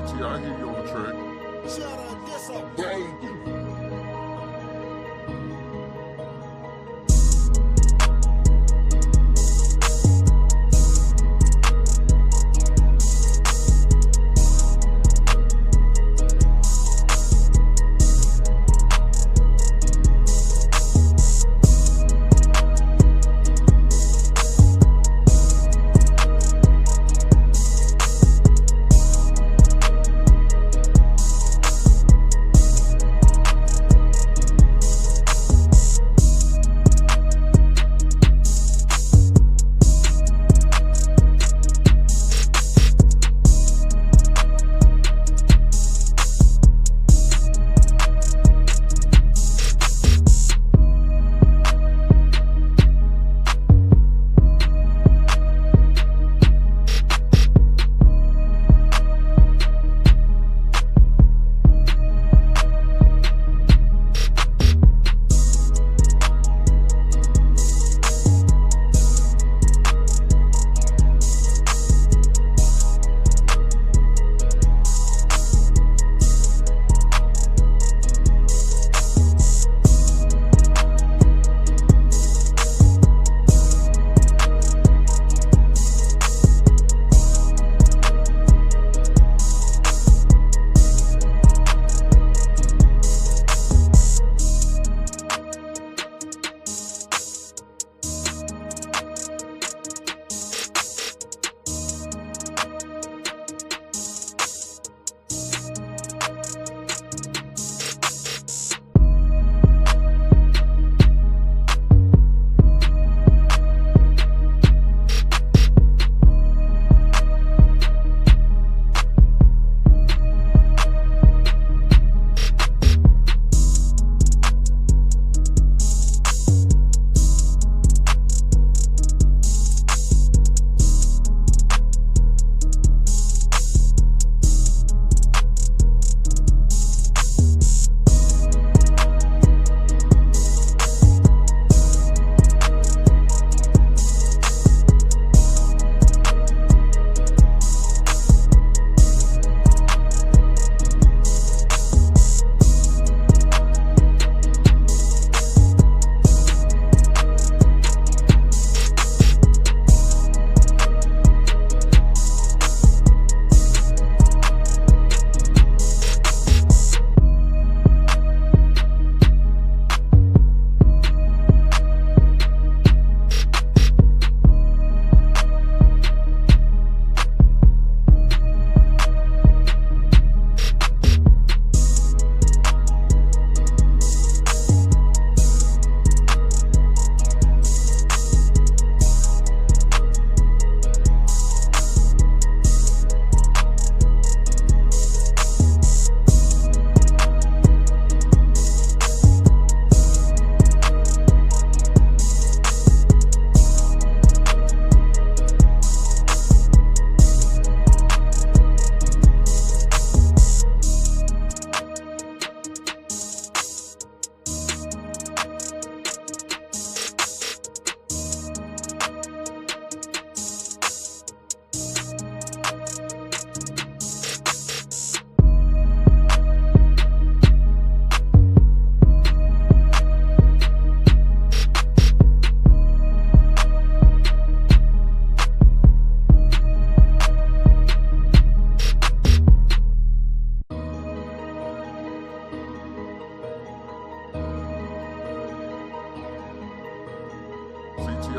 CT, I hear you on the track. Shout out this a baby.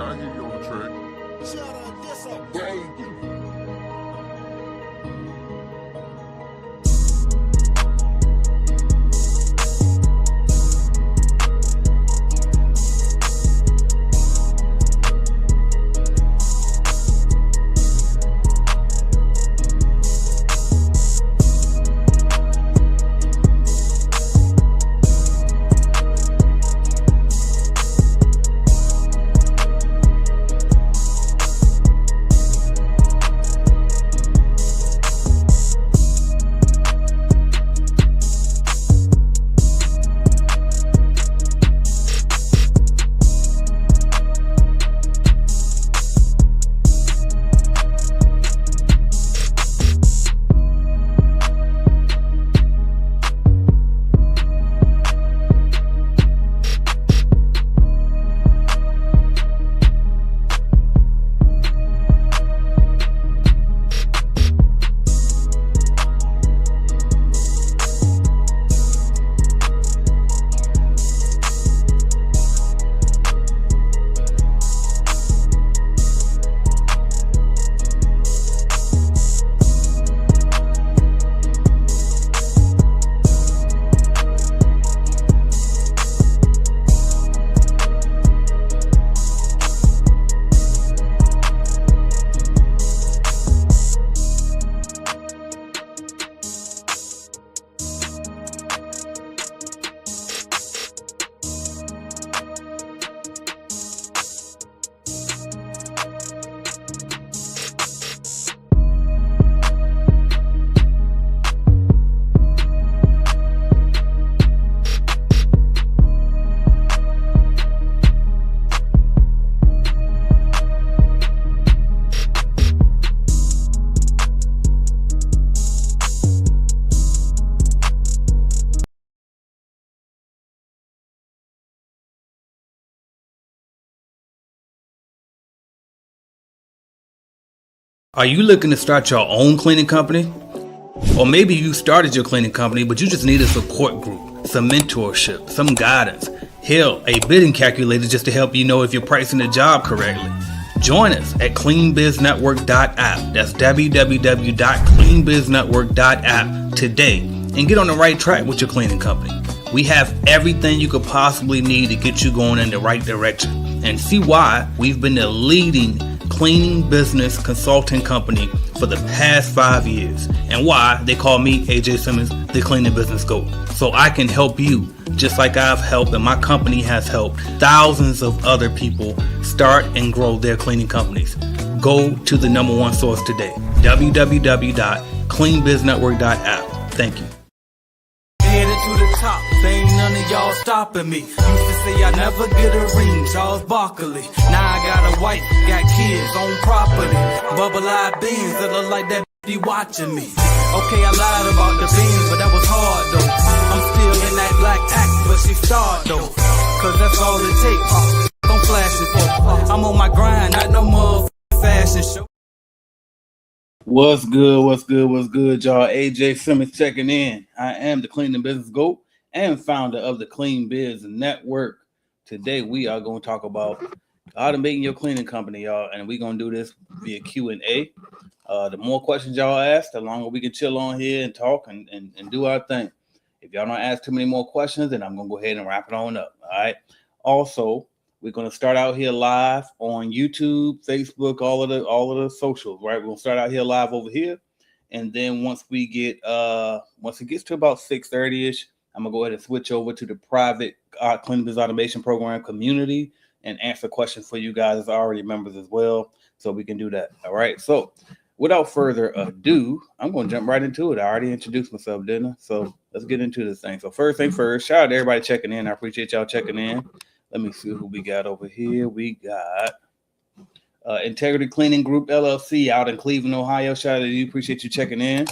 I hear you on the track. Shout out this a baby. Are you looking to start your own cleaning company? Or maybe you started your cleaning company, but you just need a support group, some mentorship, some guidance. Hell, a bidding calculator just to help you know if you're pricing the job correctly. Join us at cleanbiznetwork.app. That's www.cleanbiznetwork.app today and get on the right track with your cleaning company. We have everything you could possibly need to get you going in the right direction. And see why we've been the leading cleaning business consulting company for the past 5 years, and why they call me AJ Simmons the Cleaning Business GOAT. So I can help you just like I've helped and my company has helped thousands of other people start and grow their cleaning companies. Go to the number one source today, www.cleanbiznetwork.app. Thank you. Headed to the top, ain't none of y'all stopping me. Used to say I never get a ring, Charles Barkley. Now I got a wife, got kids, on property. Bubble-eyed beans that look like that be watching me. Okay, I lied about the beans, but that was hard though. I'm still in that black act, but she starred though. Cause that's all it takes. Don't flash it for. I'm on my grind, not no motherfucking fashion show. What's good, y'all? AJ Simmons checking in. I am the Cleaning Business GOAT and founder of the Clean Biz Network. Today, we are going to talk about automating your cleaning company, y'all, and we're going to do this via Q&A. The more questions y'all ask, the longer we can chill on here and talk and do our thing. If y'all don't ask too many more questions, then I'm going to go ahead and wrap it on up, all right? Also, we're going to start out here live on YouTube, Facebook, all of the socials, right? We're going to start out here live over here. And then once we get, once it gets to about 6:30-ish, I'm going to go ahead and switch over to the private Cleaning Biz Automation Program community and answer questions for you guys as already members as well. So we can do that. All right. So without further ado, I'm going to jump right into it. I already introduced myself, didn't I? So let's get into this thing. So first thing first, shout out to everybody checking in. I appreciate y'all checking in. Let me see who we got over here. We got Integrity Cleaning Group LLC out in Cleveland, Ohio. Shout out to you. Appreciate you checking in.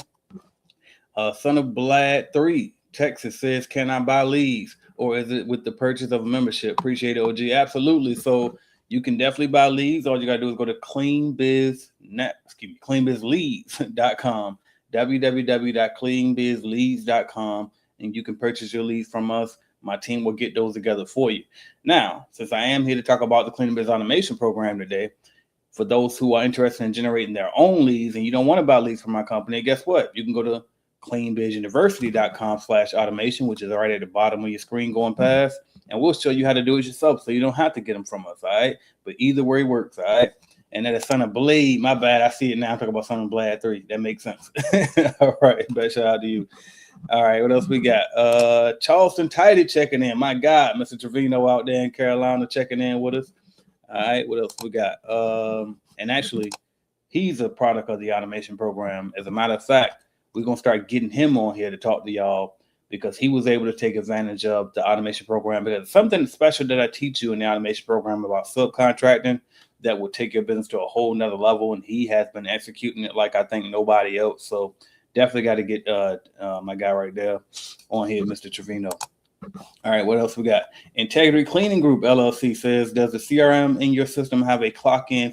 Son of Blad 3, Texas says, can I buy leads? Or is it with the purchase of a membership? Appreciate it, OG. Absolutely. So you can definitely buy leads. All you got to do is go to cleanbizleads.com, www.cleanbizleads.com, and you can purchase your leads from us. My team will get those together for you. Now, since I am here to talk about the Cleaning Biz Automation Program today, for those who are interested in generating their own leads and you don't want to buy leads from my company, guess what? You can go to cleanbizuniversity.com/automation, which is right at the bottom of your screen going past, and we'll show you how to do it yourself so you don't have to get them from us, all right? But either way works, all right? And that is Son of Blade. My bad. I see it now. I'm talking about Son of Blad 3. That makes sense. All right. But shout out to you. All right, what else we got? Charleston Tidy checking in. My God, Mr. Trevino out there in Carolina checking in with us. All right, what else we got? And actually, he's a product of the automation program. As a matter of fact, we're going to start getting him on here to talk to y'all because he was able to take advantage of the automation program. Because something special that I teach you in the automation program about subcontracting that will take your business to a whole nother level. And he has been executing it like I think nobody else. So definitely got to get my guy right there on here, Mr. Trevino. All right, what else we got? Integrity Cleaning Group LLC says, does the CRM in your system have a clock in,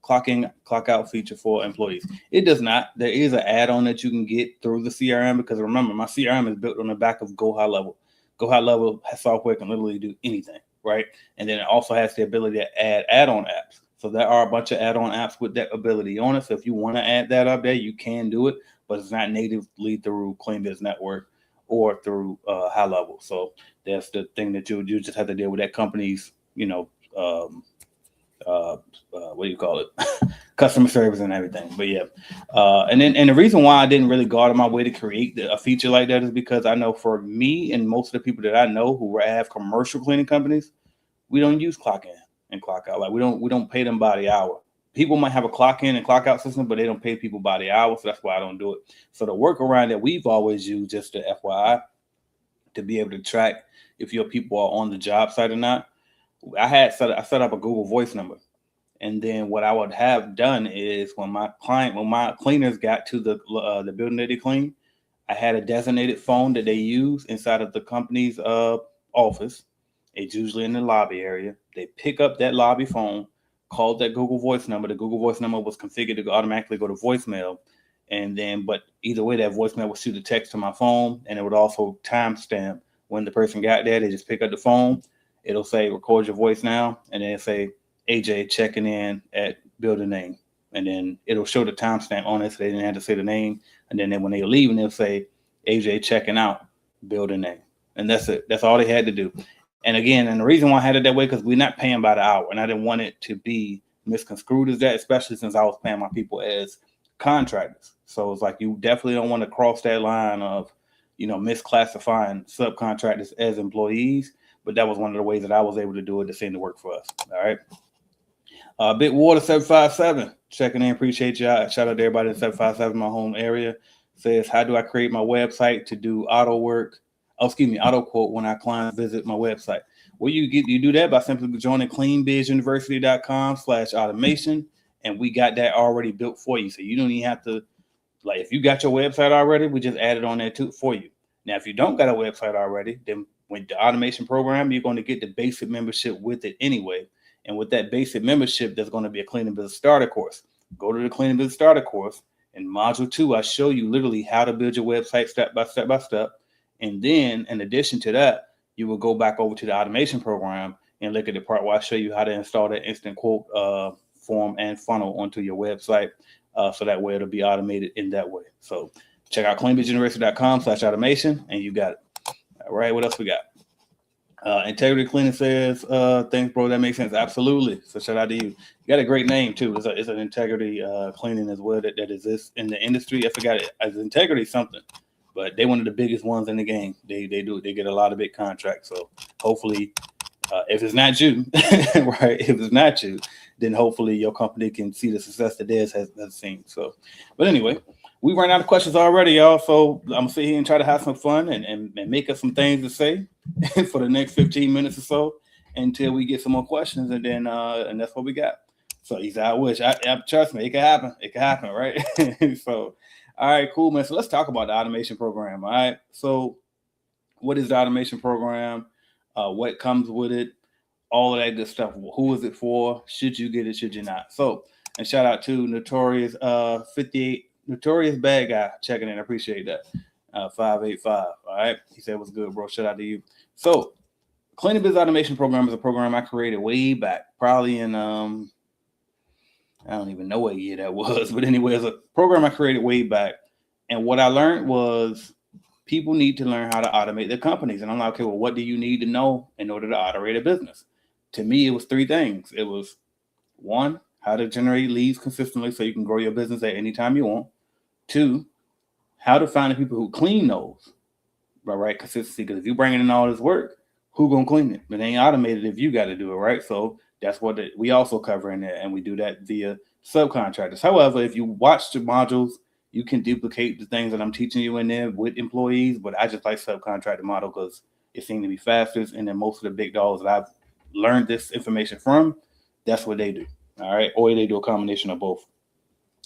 clock out feature for employees? It does not. There is an add-on that you can get through the CRM because remember, my CRM is built on the back of Go High Level. Go High Level software can literally do anything, right? And then it also has the ability to add add-on apps. So there are a bunch of add-on apps with that ability on it. So if you want to add that up there, you can do it, but it's not natively through Clean Biz Network or through High Level. So that's the thing that you just have to deal with that company's, what do you call it? Customer service and everything. But yeah. And the reason why I didn't really go out of my way to create a feature like that is because I know for me and most of the people that I know who have commercial cleaning companies, we don't use clock in and clock out. Like we don't pay them by the hour. People might have a clock in and clock out system, but they don't pay people by the hour. So that's why I don't do it. So the workaround that we've always used, just to FYI, to be able to track if your people are on the job site or not, I set up a Google Voice number. And then what I would have done is when my cleaners got to the building that they clean, I had a designated phone that they use inside of the company's office. It's usually in the lobby area. They pick up that lobby phone, called that Google Voice number. The Google Voice number was configured to automatically go to voicemail. And then, but either way, that voicemail would shoot a text to my phone, and it would also timestamp when the person got there. They just pick up the phone. It'll say, record your voice now. And then it'll say, AJ checking in at building name. And then it'll show the timestamp on it, so they didn't have to say the name. And then when they're leaving, they'll say, AJ checking out, building name. And that's it. That's all they had to do. And again, and the reason why I had it that way, because we're not paying by the hour. And I didn't want it to be misconstrued as that, especially since I was paying my people as contractors. So it's like, you definitely don't want to cross that line of, misclassifying subcontractors as employees. But that was one of the ways that I was able to do it to seem to work for us. All right. Big Water 757 checking in. Appreciate y'all. Shout out to everybody in 757, my home area. Says, how do I create my website to do auto quote when our clients visit my website? Well, you do that by simply joining cleanbizuniversity.com/automation. And we got that already built for you. So you don't even have to, like, if you got your website already, we just add it on there too for you. Now, if you don't got a website already, then with the automation program, you're going to get the basic membership with it anyway. And with that basic membership, there's going to be a Cleaning Business Starter course. Go to the Cleaning Business Starter course. In module 2, I show you literally how to build your website step by step. And then in addition to that, you will go back over to the automation program and look at the part where I show you how to install that instant quote form and funnel onto your website. So that way it'll be automated in that way. So check out cleanbizuniversity.com/automation and you got it. All right. What else we got? Integrity Cleaning says, thanks, bro. That makes sense. Absolutely. So shout out to you. You got a great name too. It's an Integrity Cleaning as well that exists in the industry. I forgot it. As Integrity something, but they're one of the biggest ones in the game. They get a lot of big contracts. So hopefully, if it's not you, right? If it's not you, then hopefully your company can see the success that theirs has seen. So, but anyway, we ran out of questions already, y'all. So I'm gonna sit here and try to have some fun and make us some things to say for the next 15 minutes or so until we get some more questions, and then and that's what we got. So he said, I wish. I trust me, it can happen. It can happen, right? So, all right, cool, man. So let's talk about the automation program. All right. So, what is the automation program? What comes with it? All of that good stuff. Who is it for? Should you get it? Should you not? So, and shout out to Notorious 58. Notorious Bad Guy checking in. I appreciate that. 585. All right. He said, what's good, bro? Shout out to you. So, Cleaning Business Automation Program is a program I created way back, probably in, I don't even know what year that was. But anyway, it's a program I created way back. And what I learned was people need to learn how to automate their companies. And I'm like, okay, well, what do you need to know in order to automate a business? To me, it was 3 things. It was 1, how to generate leads consistently so you can grow your business at any time you want. 2, how to find the people who clean those, right? Consistency. Because if you're bringing in all this work, who gonna clean it? It ain't automated if you got to do it, right? So that's what we also cover in there, and we do that via subcontractors. However, if you watch the modules, you can duplicate the things that I'm teaching you in there with employees. But I just like subcontractor model because it seems to be fastest, and then most of the big dogs that I've learned this information from, that's what they do. All right, or they do a combination of both.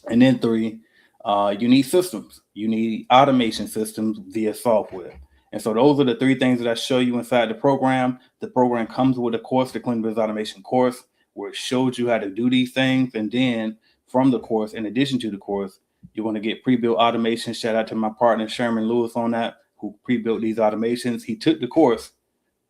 And then 3. You need systems. You need automation systems via software. And so those are the 3 things that I show you inside the program. The program comes with a course, the Cleaning Business Automation course, where it shows you how to do these things. And then from the course, in addition to the course, you're going to get pre-built automation. Shout out to my partner, Sherman Lewis, on that, who pre-built these automations. He took the course,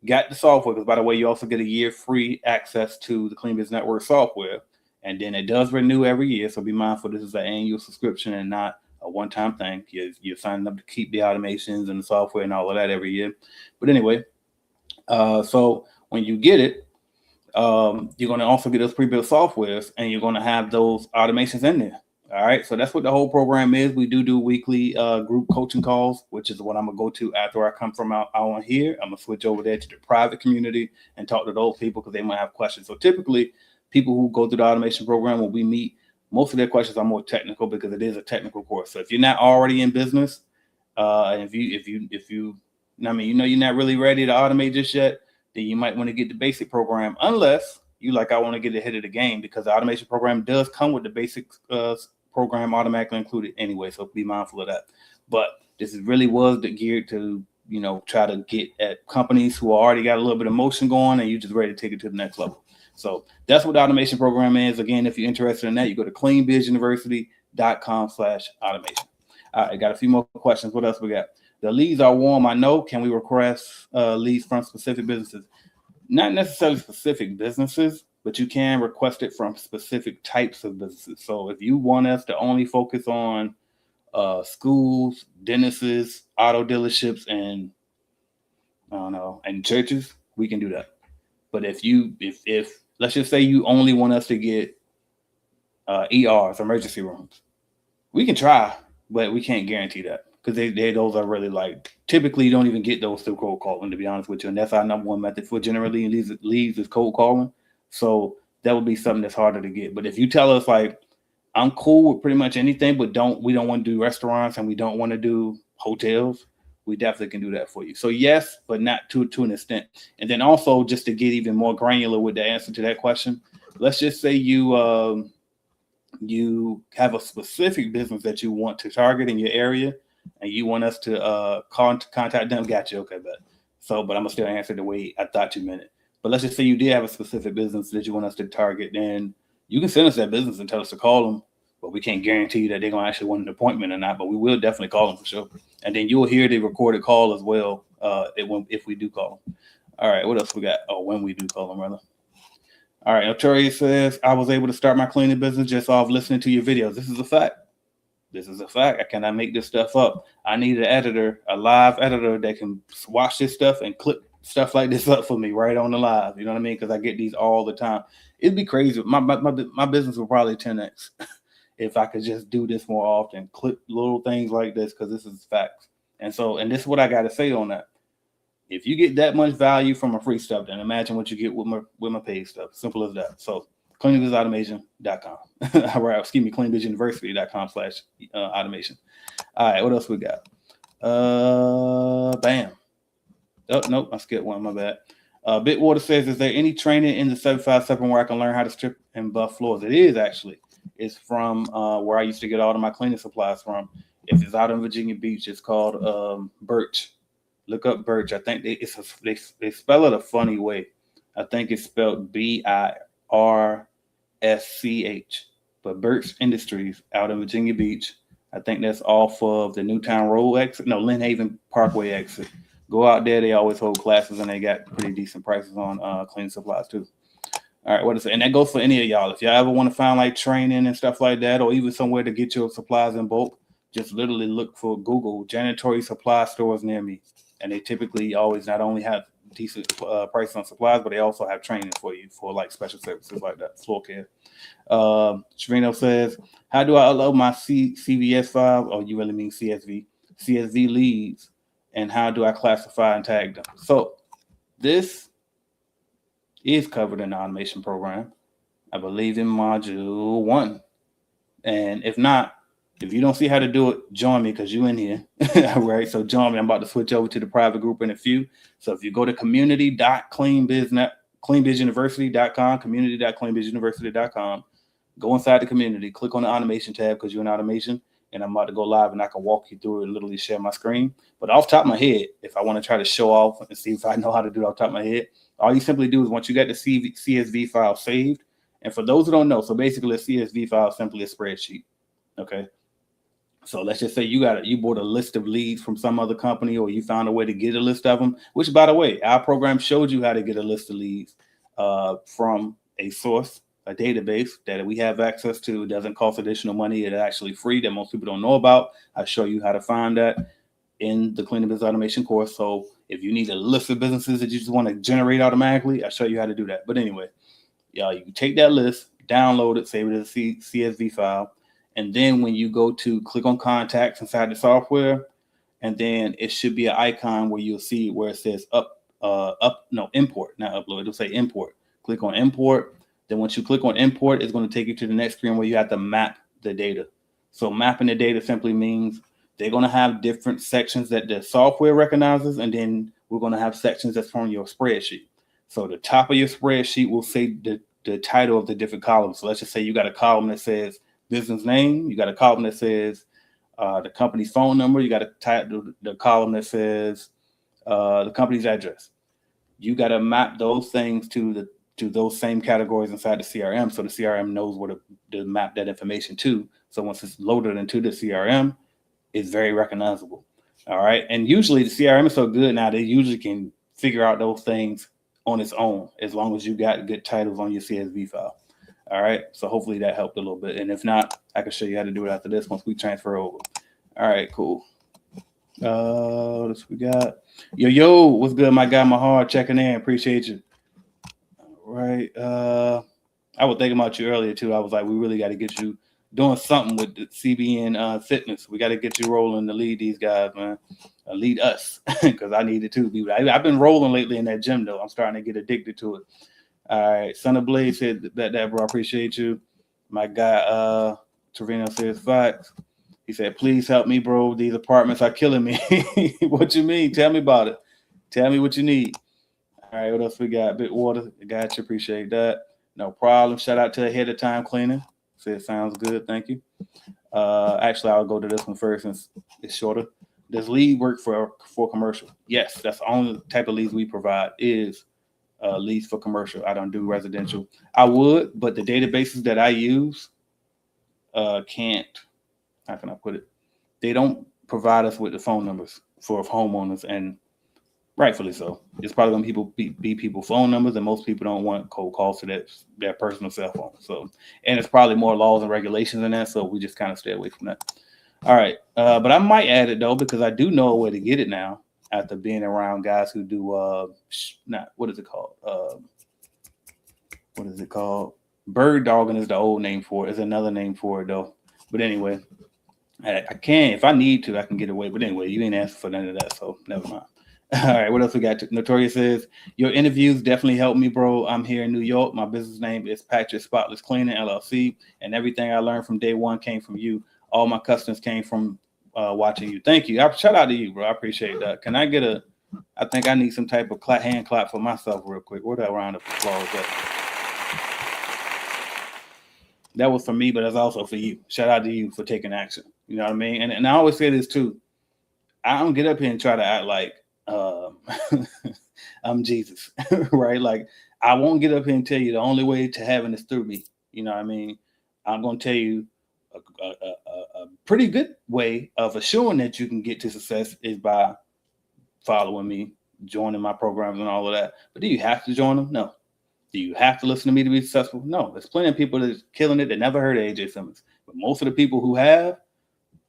got the software, because by the way, you also get a year free access to the Clean Business Network software. And then it does renew every year. So be mindful, this is an annual subscription and not a one-time thing. You're signing up to keep the automations and the software and all of that every year. But anyway, so when you get it, you're going to also get those pre-built softwares, and you're going to have those automations in there. All right. So that's what the whole program is. We do weekly group coaching calls, which is what I'm going to go to after I come from out on here. I'm going to switch over there to the private community and talk to those people because they might have questions. So typically, people who go through the automation program, when we meet, most of their questions are more technical because it is a technical course. So if you're not already in business, and if you, I mean, you're not really ready to automate just yet, then you might want to get the basic program, unless you I want to get ahead of the game, because the automation program does come with the basic program automatically included anyway. So be mindful of that. But this really was geared to, try to get at companies who already got a little bit of motion going and you just ready to take it to the next level. So that's what the automation program is. Again, if you're interested in that, you go to cleanbizuniversity.com/automation. All right, I got a few more questions. What else we got? The leads are warm. I know. Can we request leads from specific businesses? Not necessarily specific businesses, but you can request it from specific types of businesses. So if you want us to only focus on schools, dentists, auto dealerships, and I don't know, and churches, we can do that. But if let's just say you only want us to get ERs, emergency rooms, we can try, but we can't guarantee that because those are really like, typically you don't even get those through cold calling, to be honest with you. And that's our number one method for generally leads is cold calling. So that would be something that's harder to get. But if you tell us like, I'm cool with pretty much anything, but we don't want to do restaurants and we don't want to do hotels, we definitely can do that for you. So yes, but not to an extent. And then also, just to get even more granular with the answer to that question, let's just say you have a specific business that you want to target in your area, and you want us to contact them. Got you. Okay, but I'm gonna still answer the way I thought you meant it. But let's just say you did have a specific business that you want us to target, then you can send us that business and tell us to call them, but we can't guarantee you that they're gonna actually want an appointment or not. But we will definitely call them for sure, and then you'll hear the recorded call as well if we do call them. All right, what else we got? Oh, when we do call them, rather. All right, Notorious says, I was able to start my cleaning business just off listening to your videos. This is a fact. This is a fact. I cannot make this stuff up. I need an editor, a live editor that can watch this stuff and clip stuff like this up for me right on the live. You know what I mean? Because I get these all the time. It'd be crazy. My business would probably 10x if I could just do this more often, clip little things like this, because this is facts. And this is what I got to say on that. If you get that much value from a free stuff, then imagine what you get with my paid stuff. Simple as that. So cleanbizautomation.com. All right, excuse me, cleanbizuniversity.com/automation. All right, what else we got? Bam. Oh, nope, I skipped one, my bad. Bitwater says, is there any training in the 757 where I can learn how to strip and buff floors? It is actually. It's from where I used to get all of my cleaning supplies from. If it's out in Virginia Beach, it's called Birch. Look up Birch. I think they spell it a funny way. I think it's spelled BIRSCH. But Birch Industries out in Virginia Beach. I think that's off of the Newtown Road exit. No, Lynn Haven Parkway exit. Go out there. They always hold classes, and they got pretty decent prices on cleaning supplies too. All right, what is it? And that goes for any of y'all. If y'all ever want to find like training and stuff like that, or even somewhere to get your supplies in bulk, just literally look for Google janitorial supply stores near me. And they typically always not only have decent prices on supplies, but they also have training for you for like special services like that, floor care. Trevino says, how do I upload my CVS file? Oh, you really mean CSV leads? And how do I classify and tag them? So this is covered in the automation program, I believe in module 1. And if not, if you don't see how to do it, join me because you're in here. All right, so join me. I'm about to switch over to the private group in a few. So if you go to community.cleanbizuniversity.com, community.cleanbizuniversity.com, go inside the community, click on the automation tab because you're in automation, and I'm about to go live and I can walk you through it and literally share my screen. But off the top of my head, if I want to try to show off and see if I know how to do it off the top of my head, all you simply do is once you get the CSV file saved, and for those who don't know, so basically a CSV file is simply a spreadsheet, okay? So let's just say you bought a list of leads from some other company, or you found a way to get a list of them, which, by the way, our program showed you how to get a list of leads from a source, a database that we have access to. It doesn't cost additional money. It's actually free that most people don't know about. I show you how to find that in the Cleaning Business Automation course. So if you need a list of businesses that you just want to generate automatically, I show you how to do that. But anyway, you can take that list, download it, save it as a CSV file. And then when you go to click on contacts inside the software, and then it should be an icon where you'll see where it says import, not upload. It'll say import. Click on import. Then once you click on import, it's going to take you to the next screen where you have to map the data. So mapping the data simply means they're going to have different sections that the software recognizes, and then we're going to have sections that's from your spreadsheet. So the top of your spreadsheet will say the title of the different columns. So let's just say you got a column that says business name. You got a column that says the company's phone number. You got the column that says the company's address. You got to map those things to to those same categories inside the CRM. So the CRM knows where to map that information to. So once it's loaded into the CRM, it's very recognizable. All right. And usually the CRM is so good now, they usually can figure out those things on its own, as long as you got good titles on your CSV file. All right. So hopefully that helped a little bit. And if not, I can show you how to do it after this once we transfer over. All right, cool. What else we got? Yo, what's good, my guy Mahar, checking in. Appreciate you. All right. I was thinking about you earlier too. I was like, we really got to get you doing something with the CBN fitness. We got to get you rolling to lead these guys, man. Lead us, because I need it too. I've been rolling lately in that gym though. I'm starting to get addicted to it. All right. Son of Blade said that bro. I appreciate you. My guy Trevino says facts. He said, please help me, bro. These apartments are killing me. What you mean? Tell me about it. Tell me what you need. All right, what else we got? Bitwater. Got you. Appreciate that. No problem. Shout out to Ahead of Time Cleaning. Said sounds good. Thank you. Actually, I'll go to this one first since it's shorter. Does lead work for commercial? Yes, that's the only type of leads we provide is leads for commercial. I don't do residential. I would, but the databases that I use can't. How can I put it? They don't provide us with the phone numbers for homeowners, and rightfully so. It's probably when people be people's phone numbers, and most people don't want cold calls to their personal cell phone. So, and it's probably more laws and regulations than that. So we just kind of stay away from that. All right, but I might add it though, because I do know a way to get it now after being around guys who do what is it called? What is it called? Bird dogging is the old name for it. There's another name for it though. But anyway. I can, if I need to, I can get away. But anyway, you ain't asking for none of that, so never mind. All right, what else we got? Notorious says, your interviews definitely helped me, bro. I'm here in New York. My business name is Patrick Spotless Cleaning, LLC, and everything I learned from day one came from you. All my customers came from watching you. Thank you. Shout out to you, bro. I appreciate that. Can I get I think I need some type of hand clap for myself real quick. Where that round of applause at? That was for me, but it's also for you. Shout out to you for taking action. You know what I mean? And I always say this too. I don't get up here and try to act like I'm Jesus, right? Like I won't get up here and tell you the only way to heaven is through me. You know what I mean? I'm going to tell you a pretty good way of assuring that you can get to success is by following me, joining my programs and all of that. But do you have to join them? No. Do you have to listen to me to be successful? No. There's plenty of people that's killing it that never heard of AJ Simmons. But most of the people who have,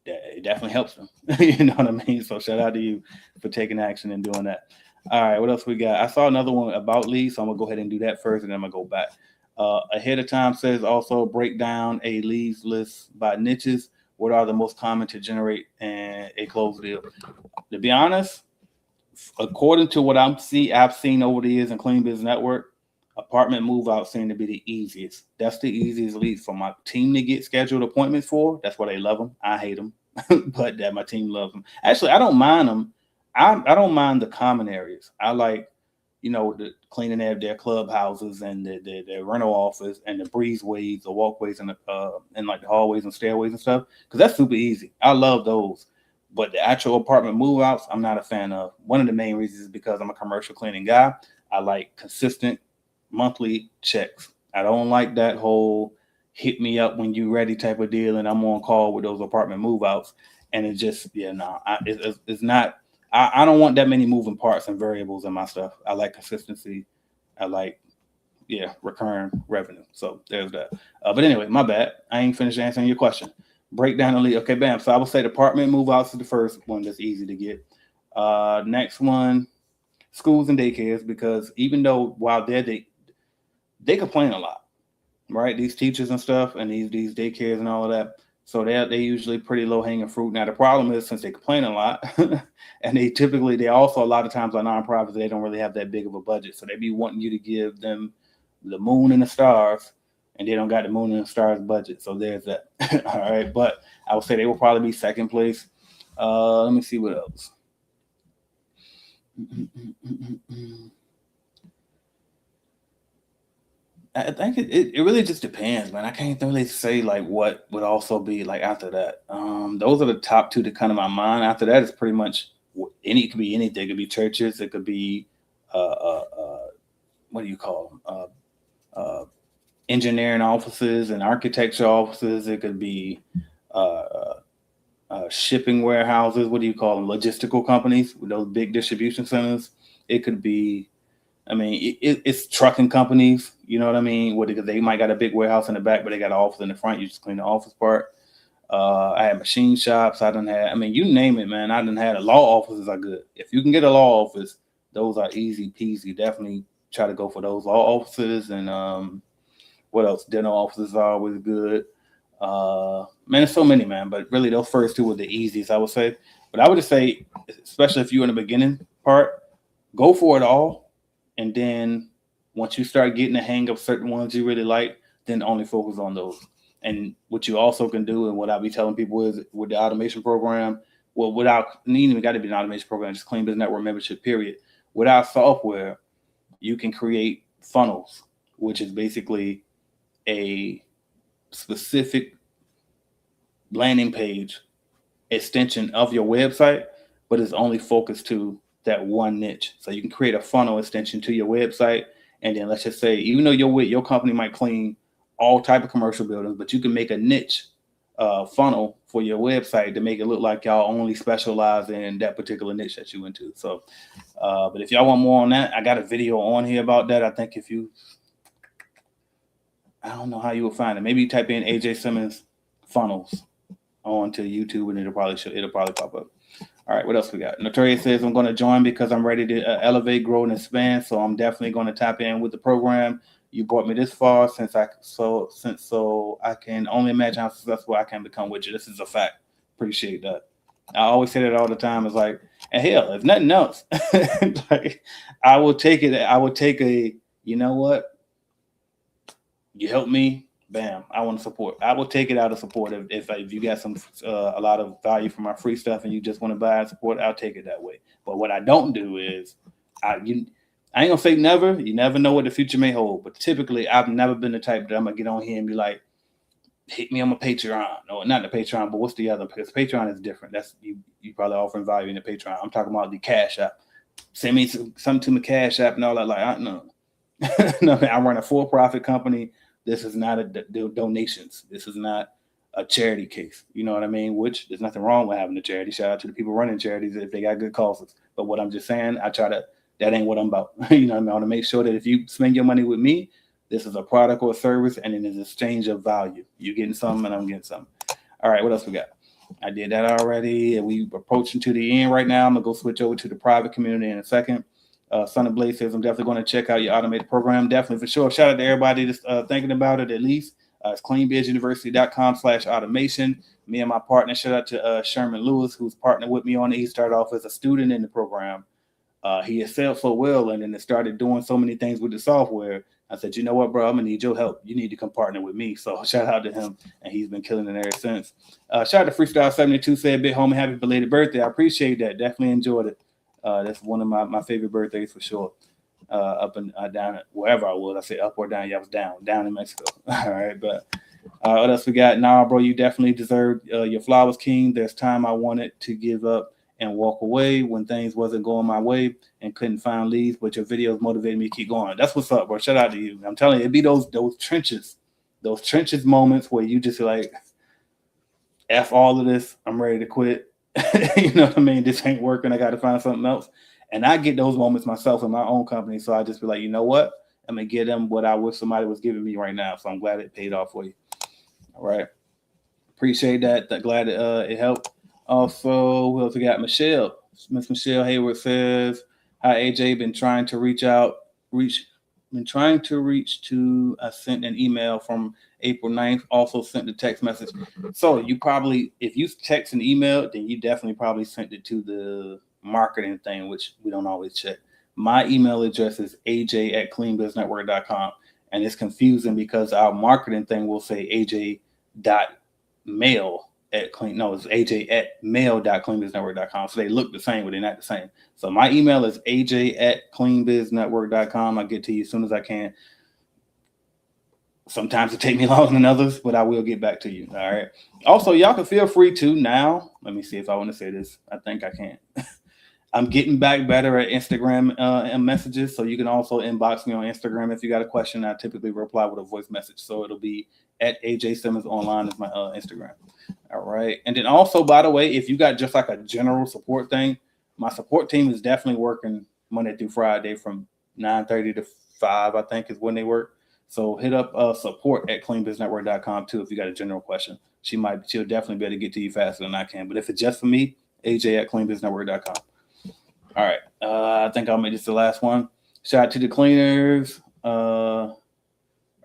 it definitely helps them. You know what I mean? So shout out to you for taking action and doing that. All right, what else we got? I saw another one about leads, so I'm going to go ahead and do that first, and then I'm going to go back. Ahead of Time says also break down a leads list by niches. What are the most common to generate a closed deal? To be honest, according to what I've seen over the years in Clean Business Network, apartment move out seem to be the easiest. That's the easiest lead for my team to get scheduled appointments for. That's why they love them. I hate them, but that my team loves them. Actually, I don't mind them. I don't mind the common areas. I like, the cleaning their clubhouses and their rental office and the breezeways, the walkways, and like the hallways and stairways and stuff, because that's super easy. I love those. But the actual apartment move outs, I'm not a fan of. One of the main reasons is because I'm a commercial cleaning guy. I like consistent monthly checks. I don't like that whole hit me up when you ready type of deal and I'm on call with those apartment move outs. And it just, it's not, I don't want that many moving parts and variables in my stuff. I like consistency. I like, recurring revenue. So there's that. But anyway, my bad. I ain't finished answering your question. Break down the lead. Okay, bam. So I would say the apartment move outs is the first one that's easy to get. Next one, schools and daycares, because even though while they complain a lot, right? These teachers and stuff, and these daycares and all of that. So they usually pretty low hanging fruit. Now the problem is, since they complain a lot, and they also a lot of times are nonprofits, they don't really have that big of a budget. So they be wanting you to give them the moon and the stars, and they don't got the moon and the stars budget. So there's that. All right, but I would say they will probably be second place. Let me see what else. I think it really just depends, man. I can't really say like what would also be like after that. Those are the top two that come to my mind. After that, it's pretty much it could be anything. It could be churches. It could be what do you call them? engineering offices and architecture offices. It could be shipping warehouses. What do you call them? Logistical companies with those big distribution centers. It could be, I mean, it's trucking companies. You know what I mean? Because they might got a big warehouse in the back, but they got an office in the front. You just clean the office part. I had machine shops. I mean, you name it, man. I done had law offices are good. If you can get a law office, those are easy peasy. Definitely try to go for those law offices. And what else? Dental offices are always good. Man, there's so many, man. But really, those first two were the easiest, I would say. But I would just say, especially if you're in the beginning part, go for it all. And then once you start getting the hang of certain ones you really like, then only focus on those. And what you also can do, and what I'll be telling people is with the automation program, well, without needing even got to be an automation program, just Clean Biz Network membership, period. Without software, you can create funnels, which is basically a specific landing page extension of your website, but it's only focused to that one niche. So you can create a funnel extension to your website. And then let's just say, even though your company might clean all type of commercial buildings, but you can make a niche funnel for your website to make it look like y'all only specialize in that particular niche that you went to. So, but if y'all want more on that, I got a video on here about that. I think I don't know how you will find it. Maybe you type in AJ Simmons funnels onto YouTube and it'll probably pop up. All right, what else we got? Notorious says, I'm going to join because I'm ready to elevate, grow, and expand. So I'm definitely going to tap in with the program. You brought me this far so I can only imagine how successful I can become with you. This is a fact. Appreciate that. I always say that all the time. It's like, and hell, if nothing else, like I will take it. I would take you know what? You help me, bam. I want to support. I will take it out of support. If you got a lot of value from my free stuff and you just want to buy and support, I'll take it that way. But what I don't do is I ain't gonna say never. You never know what the future may hold. But typically, I've never been the type that I'm gonna get on here and be like, hit me on my Patreon. No, not the Patreon, but what's the other? Because Patreon is different. That's you probably offering value in the Patreon. I'm talking about the Cash App. Send me something to my Cash App and all that. Like, no. No, I run a for-profit company. This is not a donations. This is not a charity case. You know what I mean? Which there's nothing wrong with having a charity. Shout out to the people running charities if they got good causes. But what I'm just saying, that ain't what I'm about. You know what I mean? I want to make sure that if you spend your money with me, this is a product or a service, and it is an exchange of value. You're getting something, and I'm getting something. All right, what else we got? I did that already, and we approaching to the end right now. I'm gonna go switch over to the private community in a second. Son of Blaze says, I'm definitely going to check out your automated program. Definitely, for sure. Shout out to everybody that's thinking about it at least. It's cleanbizuniversity.com/automation. Me and my partner, shout out to Sherman Lewis, who's partnered with me on it. He started off as a student in the program. He excelled so well, and then started doing so many things with the software. I said, you know what, bro, I'm going to need your help. You need to come partner with me. So shout out to him, and he's been killing it ever since. Shout out to Freestyle72, said, big homie, happy belated birthday. I appreciate that. Definitely enjoyed it. That's one of my favorite birthdays for sure. Up and down, wherever I was. I say up or down. Yeah, I was down in Mexico. All right, but what else we got? Nah, bro, you definitely deserve your flowers, King. There's time I wanted to give up and walk away when things wasn't going my way and couldn't find leads, but your videos motivated me to keep going. That's what's up, bro. Shout out to you. I'm telling you, it'd be those trenches moments where you just like, F all of this. I'm ready to quit. You know what I mean? This ain't working. I got to find something else. And I get those moments myself in my own company. So I just be like, you know what? I'm going to give them what I wish somebody was giving me right now. So I'm glad it paid off for you. All right. Appreciate that. Glad it helped. Also, we also got Michelle. Miss Michelle Hayward says, hi, AJ. Been trying to reach to, I sent an email from April 9th, also sent the text message. So you probably, if you text an email, then you definitely probably sent it to the marketing thing, which we don't always check. My email address is aj@cleanbiznetwork.com. And it's confusing because our marketing thing will say aj.mail it's aj@mail.cleanbiznetwork.com. So they look the same, but they're not the same. So my email is aj@cleanbiznetwork.com. I'll get to you as soon as I can. Sometimes it takes me longer than others, but I will get back to you. All right. Also, y'all can feel free to now. Let me see if I want to say this. I think I can. I'm getting back better at Instagram and messages, so you can also inbox me on Instagram if you got a question. I typically reply with a voice message, so it'll be at AJ Simmons Online is my Instagram. All right, and then also, by the way, if you got just like a general support thing, my support team is definitely working Monday through Friday from 9:30 to 5, I think is when they work. So hit up support at cleanbiznetwork.com too if you got a general question. She'll definitely be able to get to you faster than I can. But if it's just for me, AJ at cleanbiznetwork.com. All right. I think I'll make this the last one. Shout out to the cleaners. I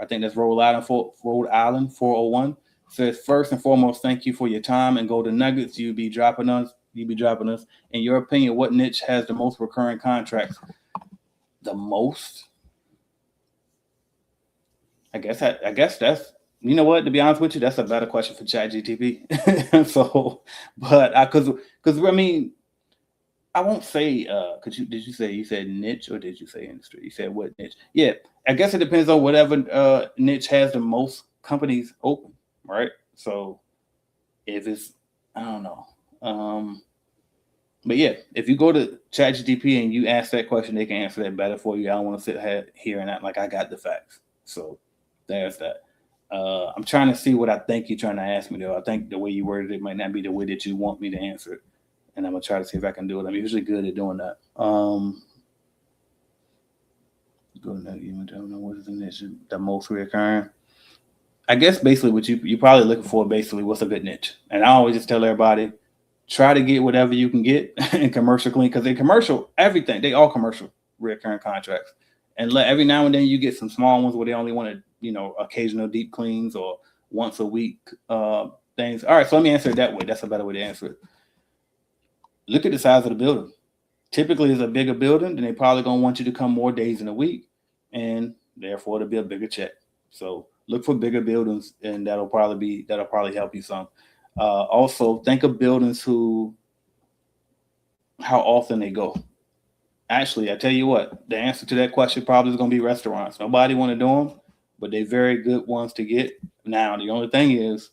think that's Rhode Island 401. Says, first and foremost, thank you for your time and Golden Nuggets. You be dropping us. In your opinion, what niche has the most recurring contracts? The most? I guess that's, you know what, to be honest with you, that's a better question for ChatGPT. So, but because I mean, I won't say, you said niche or did you say industry? You said what niche? Yeah, I guess it depends on whatever niche has the most companies open, right? So if it's, I don't know. But yeah, if you go to ChatGPT and you ask that question, they can answer that better for you. I don't want to sit here and act like I got the facts. So there's that. I'm trying to see what I think you're trying to ask me, though. I think the way you worded it might not be the way that you want me to answer it. And I'm going to try to see if I can do it. I'm usually good at doing that. Go to that. You don't know what is the niche, the most reoccurring. I guess basically what you're probably looking for, basically, what's a good niche. And I always just tell everybody, try to get whatever you can get in commercial clean, because in commercial, everything, they all commercial reoccurring contracts. And every now and then you get some small ones where they only want to, occasional deep cleans or once a week things. All right, so let me answer it that way. That's a better way to answer it. Look at the size of the building. Typically, it's a bigger building, then they probably going to want you to come more days in a week, and therefore it'll be a bigger check. So look for bigger buildings, and that'll probably help you some. Also, think of buildings how often they go. Actually, I tell you what, the answer to that question probably is going to be restaurants. Nobody want to do them, but they're very good ones to get. Now, the only thing is,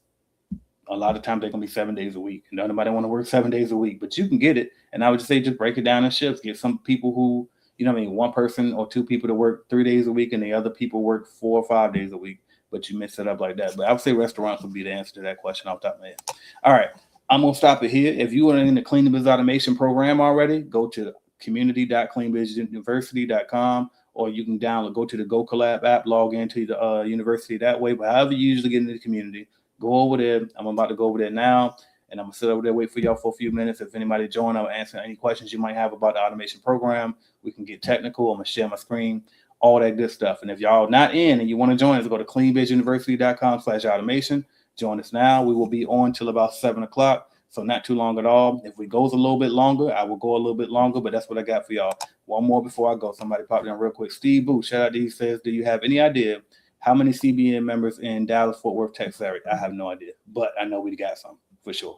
a lot of times they're going to be 7 days a week. Nobody want to work 7 days a week, but you can get it. And I would just say just break it down in shifts. Get some people who, one person or two people to work 3 days a week, and the other people work 4 or 5 days a week. But you mix it up like that. But I would say restaurants would be the answer to that question off the top of my head. All right, I'm going to stop it here. If you are in the Clean Biz Automation program already, go to community.cleanbizuniversity.com, or you can go to the Go Collab app, log into the university that way. But however you usually get into the community, go over there. I'm about to go over there now, and I'm going to sit over there, wait for y'all for a few minutes. If anybody join, I'll answer any questions you might have about the automation program. We can get technical. I'm going to share my screen, all that good stuff. And if y'all not in and you want to join us, go to cleanbizuniversity.com/automation. Join us now. We will be on till about 7 o'clock. So not too long at all. If it goes a little bit longer, I will go a little bit longer, but that's what I got for y'all. One more before I go. Somebody popped in real quick. Steve Boo, shout out to you, says, do you have any idea how many CBN members in Dallas, Fort Worth, Texas area? I have no idea, but I know we got some for sure.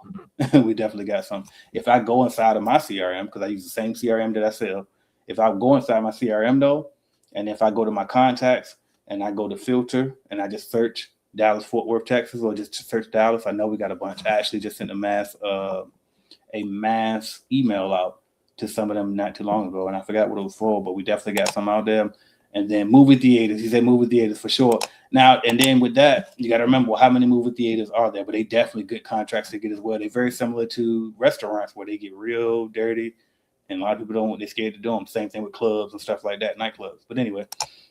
We definitely got some. If I go inside of my CRM, because I use the same CRM that I sell, if I go inside my CRM though, and if I go to my contacts and I go to filter and I just search Dallas, Fort Worth, Texas, or just search Dallas, I know we got a bunch. I actually just sent a mass email out to some of them not too long ago, and I forgot what it was for, but we definitely got some out there. And then movie theaters, he said movie theaters for sure. Now, and then with that, you got to remember, well, how many movie theaters are there? But they definitely good contracts to get as well. They're very similar to restaurants where they get real dirty, and a lot of people they're scared to do them. Same thing with clubs and stuff like that, nightclubs. But anyway,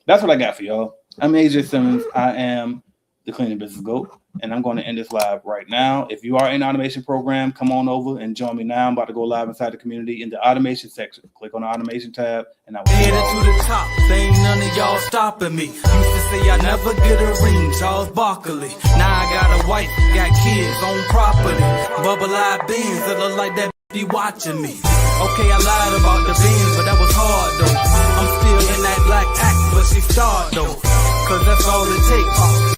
that's what I got for y'all. I'm AJ Simmons. I am the Cleaning Business GOAT, and I'm going to end this live right now. If you are in the automation program, come on over and join me now. I'm about to go live inside the community in the automation section. Click on the automation tab, and I will headed to the top. There ain't none of y'all stopping me. Used to say I never get a ring, Charles Barkley. Now I got a wife, got kids on property. Bubble eye beans that look like that be watching me. Okay, I lied about the beans, but that was hard though. I'm still in that black act, but she starred though. Cause that's all it takes.